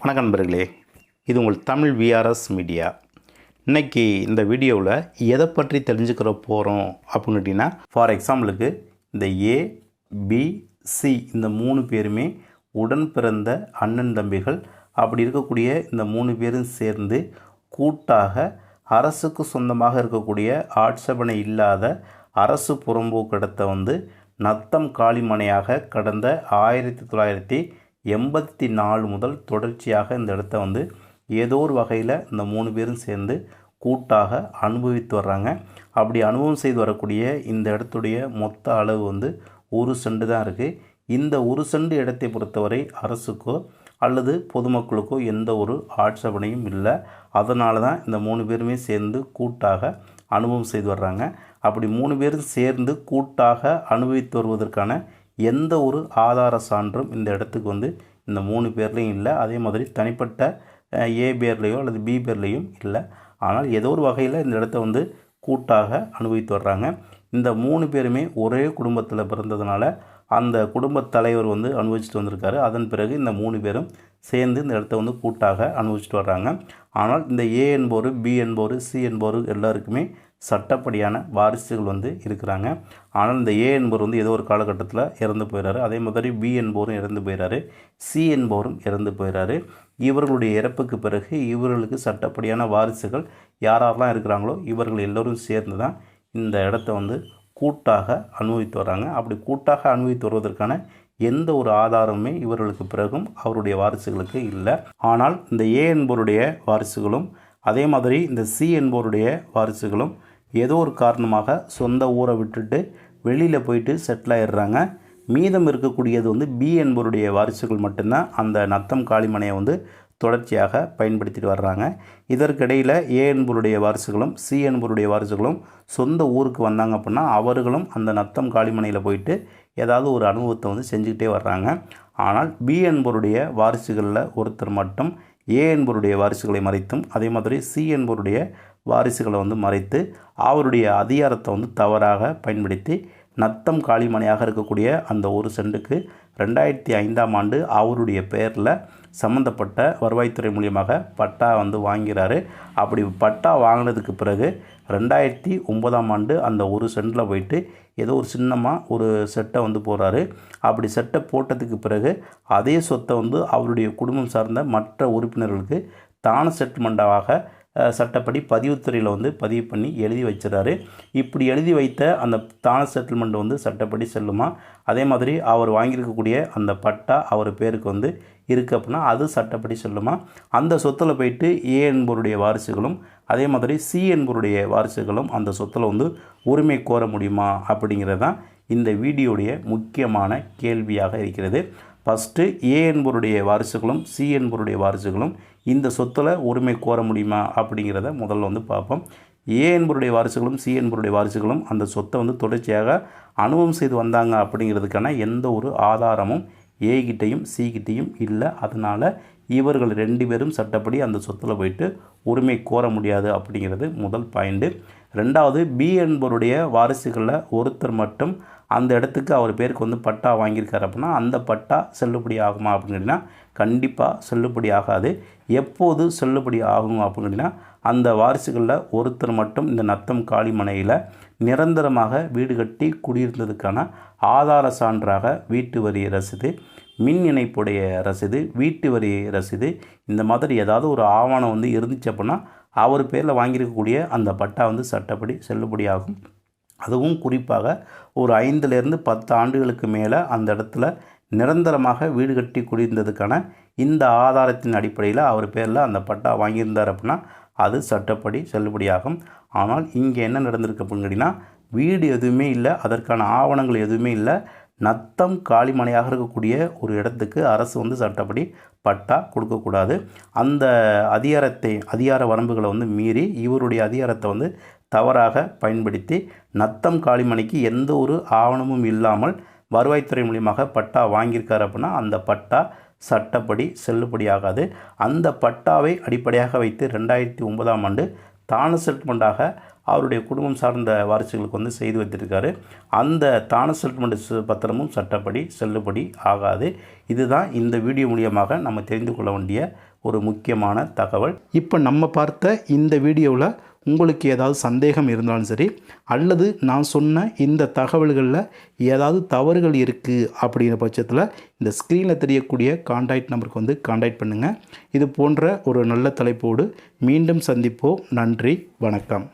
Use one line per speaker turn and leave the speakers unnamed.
வணக்கம் நண்பர்களே, இது உங்கள் தமிழ் விஆர்எஸ் மீடியா. இன்றைக்கி இந்த வீடியோவில் எதை பற்றி தெரிஞ்சுக்கிற போகிறோம் அப்படின்னு கேட்டிங்கன்னா, ஃபார் எக்ஸாம்பிளுக்கு இந்த ஏ, பி, சி இந்த 3 பேருமே உடன் பிறந்த அண்ணன் தம்பிகள். அப்படி இருக்கக்கூடிய இந்த 3 பேரும் சேர்ந்து கூட்டாக அரசுக்கு சொந்தமாக இருக்கக்கூடிய ஆட்சேபனை இல்லாத அரசு புறம்போக்கு இடத்தை நத்தம் காலிமனையாக கடந்த 1984 முதல் தொடர்ச்சியாக இந்த இடத்த ஏதோ ஒரு வகையில் இந்த 3 பேரும் சேர்ந்து கூட்டாக அனுபவித்து வர்றாங்க. அப்படி அனுபவம் செய்து வரக்கூடிய இந்த இடத்துடைய மொத்த அளவு 1 சென்ட் தான் இருக்குது. இந்த 1 சென்ட் இடத்தை பொறுத்தவரை அரசுக்கோ அல்லது பொதுமக்களுக்கோ எந்த ஒரு ஆட்சேபனையும் இல்லை. அதனால தான் இந்த 3 பேருமே சேர்ந்து கூட்டாக அனுபவம் செய்து வர்றாங்க. அப்படி 3 பேரும் சேர்ந்து கூட்டாக அனுபவித்து வருவதற்கான எந்த ஒரு ஆதார சான்றும் இந்த இடத்துக்கு இந்த 3 பேர்லேயும் இல்லை. அதே மாதிரி தனிப்பட்ட ஏ பேர்லேயோ அல்லது பி பேர்லேயும் இல்லை. ஆனால் ஏதோ ஒரு வகையில் இந்த இடத்த கூட்டாக அனுபவித்து வர்றாங்க. இந்த 3 பேருமே ஒரே குடும்பத்தில் பிறந்ததுனால அந்த குடும்பத் தலைவர் அனுபவிச்சுட்டு வந்திருக்காரு. அதன் பிறகு இந்த 3 பேரும் சேர்ந்து இந்த இடத்த கூட்டாக அனுபவிச்சுட்டு வர்றாங்க. ஆனால் இந்த ஏ என்பவர், பி என்பவர், சி என்பவர் எல்லாருக்குமே சட்டப்படியான வாரிசுகள் இருக்கிறாங்க. ஆனால் இந்த ஏ என்பவர் ஏதோ ஒரு காலகட்டத்தில் இறந்து போயிடுறாரு. அதே மாதிரி பி என்பவரும் இறந்து போயிடுறாரு, சி என்பவரும் இறந்து போயிடுறாரு. இவர்களுடைய இறப்புக்கு பிறகு இவர்களுக்கு சட்டப்படியான வாரிசுகள் யாரெல்லாம் இருக்கிறாங்களோ இவர்கள் எல்லோரும் சேர்ந்து தான் இந்த இடத்த கூட்டாக அனுபவித்து வராங்க. அப்படி கூட்டாக அனுபவித்து வருவதற்கான எந்த ஒரு ஆதாரமுமே இவர்களுக்கு பிறகும் அவருடைய வாரிசுகளுக்கு இல்லை. ஆனால் இந்த ஏ என்பவருடைய வாரிசுகளும் அதே மாதிரி இந்த சி என்பவருடைய வாரிசுகளும் ஏதோ ஒரு காரணமாக சொந்த ஊரை விட்டுட்டு வெளியில் போயிட்டு செட்டில் ஆகிடுறாங்க. மீதம் இருக்கக்கூடியது பி என்பவருடைய வாரிசுகள் மட்டும்தான் அந்த நத்தம் காலிமனையை தொடர்ச்சியாக பயன்படுத்திட்டு வர்றாங்க. இதற்கிடையில் ஏ என்பவருடைய வாரிசுகளும் சி என்பவருடைய வாரிசுகளும் சொந்த ஊருக்கு வந்தாங்க அப்படின்னா அவர்களும் அந்த நத்தம் காலிமனையில் போயிட்டு ஏதாவது ஒரு அனுபவத்தை செஞ்சுக்கிட்டே வர்றாங்க. ஆனால் பி என்பவருடைய வாரிசுகளில் ஒருத்தர் மட்டும் ஏ என்பவருடைய வாரிசுகளை மறைத்தும் அதே மாதிரி சி என்பவருடைய வாரிசுகளை மறைத்து அவருடைய அதிகாரத்தை தவறாக பயன்படுத்தி நத்தம் காலிமனையாக இருக்கக்கூடிய அந்த 1 சென்ட்டுக்கு 2005ஆம் ஆண்டு அவருடைய பெயரில் சம்மந்தப்பட்ட வருவாய்த்துறை மூலியமாக பட்டா வாங்கிறாரு. அப்படி பட்டா வாங்கினதுக்கு பிறகு 2009ஆம் ஆண்டு அந்த 1 சென்ட்டில் போயிட்டு ஏதோ ஒரு சின்னமாக ஒரு செட்டை போடுறாரு. அப்படி செட்டை போட்டதுக்கு பிறகு அதே சொத்தை அவருடைய குடும்பம் சார்ந்த மற்ற உறுப்பினர்களுக்கு தான செட்டில்மெண்ட்டாக சட்டப்படி பதிவுத்துறையில் பதிவு பண்ணி எழுதி வச்சுறாரு. இப்படி எழுதி வைத்த அந்த தான செட்டில்மெண்ட் சட்டப்படி செல்லுமா? அதே மாதிரி அவர் வாங்கியிருக்கக்கூடிய அந்த பட்டா அவர் பேருக்கு இருக்குது அப்படின்னா அது சட்டப்படி செல்லுமா? அந்த சொத்தில் போயிட்டு ஏ என்பவருடைய வாரிசுகளும் அதே மாதிரி சி என்பவருடைய வாரிசுகளும் அந்த சொத்தில் உரிமை கோர முடியுமா அப்படிங்கிறது தான் இந்த வீடியோடைய முக்கியமான கேள்வியாக இருக்கிறது. ஃபஸ்ட்டு ஏ என்பவருடைய வாரிசுகளும் சி என்பவருடைய வாரிசுகளும் இந்த சொத்தில் உரிமை கோர முடியுமா அப்படிங்கிறத முதல்ல பார்ப்போம். ஏ என்பவருடைய வாரிசுகளும் சி என்பவருடைய வாரிசுகளும் அந்த சொத்தை தொடர்ச்சியாக அனுபவம் செய்து வந்தாங்க அப்படிங்கிறதுக்கான எந்த ஒரு ஆதாரமும் ஏ கிட்டையும் சி கிட்டையும் இல்லை. அதனால் இவர்கள் 2 பேரும் சட்டப்படி அந்த சொத்தில் போயிட்டு உரிமை கோர முடியாது அப்படிங்கிறது முதல் பாயிண்ட்டு. ரெண்டாவது, பி என்பவருடைய வாரிசுகளில் ஒருத்தர் மட்டும் அந்த இடத்துக்கு அவர் பேருக்கு பட்டா வாங்கியிருக்காரு அப்படின்னா அந்த பட்டா செல்லுபடி ஆகுமா அப்படின்னு கேட்டிங்கன்னா கண்டிப்பாக செல்லுபடி ஆகாது. எப்போது செல்லுபடி ஆகும் அப்படின்னு கேட்டிங்கன்னா அந்த வாரிசுகளில் ஒருத்தர் மட்டும் இந்த நத்தம் காலிமனையில் நிரந்தரமாக வீடு கட்டி குடியிருந்ததுக்கான ஆதார சான்றாக வீட்டு வரி ரசீது, மின் இணைப்புடைய ரசீது, வீட்டு வரி ரசீது இந்த மாதிரி ஏதாவது ஒரு ஆவணம் இருந்துச்சு அப்படின்னா அவர் பேரில் வாங்கியிருக்கக்கூடிய அந்த பட்டா சட்டப்படி செல்லுபடி ஆகும். அதுவும் குறிப்பாக ஒரு 5லேருந்து 10 ஆண்டுகளுக்கு மேலே அந்த இடத்துல நிரந்தரமாக வீடு கட்டி குடியிருந்ததுக்கான இந்த ஆதாரத்தின் அடிப்படையில் அவர் பேரில் அந்த பட்டா வாங்கியிருந்தார் அப்படின்னா அது சட்டப்படி செல்லுபடியாகும். ஆனால் இங்கே என்ன நடந்திருக்கு அப்படின்னு கேட்டிங்கன்னா வீடு எதுவுமே இல்லை, அதற்கான ஆவணங்கள் எதுவுமே இல்லை. நத்தம் காலிமனையாக இருக்கக்கூடிய ஒரு இடத்துக்கு அரசு சட்டப்படி பட்டா கொடுக்கக்கூடாது. அந்த அதிகார வரம்புகளை மீறி இவருடைய அதிகாரத்தை தவறாக பயன்படுத்தி நத்தம் காலிமனைக்கு எந்த ஒரு ஆவணமும் இல்லாமல் வருவாய்த்துறை மூலியமாக பட்டா வாங்கியிருக்காரு அப்படின்னா அந்த பட்டா சட்டப்படி செல்லுபடியாகாது. அந்த பட்டாவை அடிப்படையாக வைத்து 2009ஆம் ஆண்டு தான செட்டில்மெண்ட்டாக அவருடைய குடும்பம் சார்ந்த வாரிசுகளுக்கு வந்து செய்து வைத்திருக்காரு. அந்த தான செட்டில்மெண்ட் பத்திரமும் சட்டப்படி செல்லுபடி ஆகாது. இதுதான் இந்த வீடியோ மூலியமாக நம்ம தெரிந்து கொள்ள வேண்டிய ஒரு முக்கியமான தகவல். இப்போ நம்ம பார்த்த இந்த வீடியோவில் உங்களுக்கு ஏதாவது சந்தேகம் இருந்தாலும் சரி, அல்லது நான் சொன்ன இந்த தகவல்களில் ஏதாவது தவறுகள் இருக்குது அப்படிங்கிற பட்சத்தில் இந்த ஸ்க்ரீனில் தெரியக்கூடிய கான்டாக்ட் நம்பருக்கு வந்து கான்டாக்ட் பண்ணுங்கள். இது போன்ற ஒரு நல்ல தலைப்போடு மீண்டும் சந்திப்போம். நன்றி, வணக்கம்.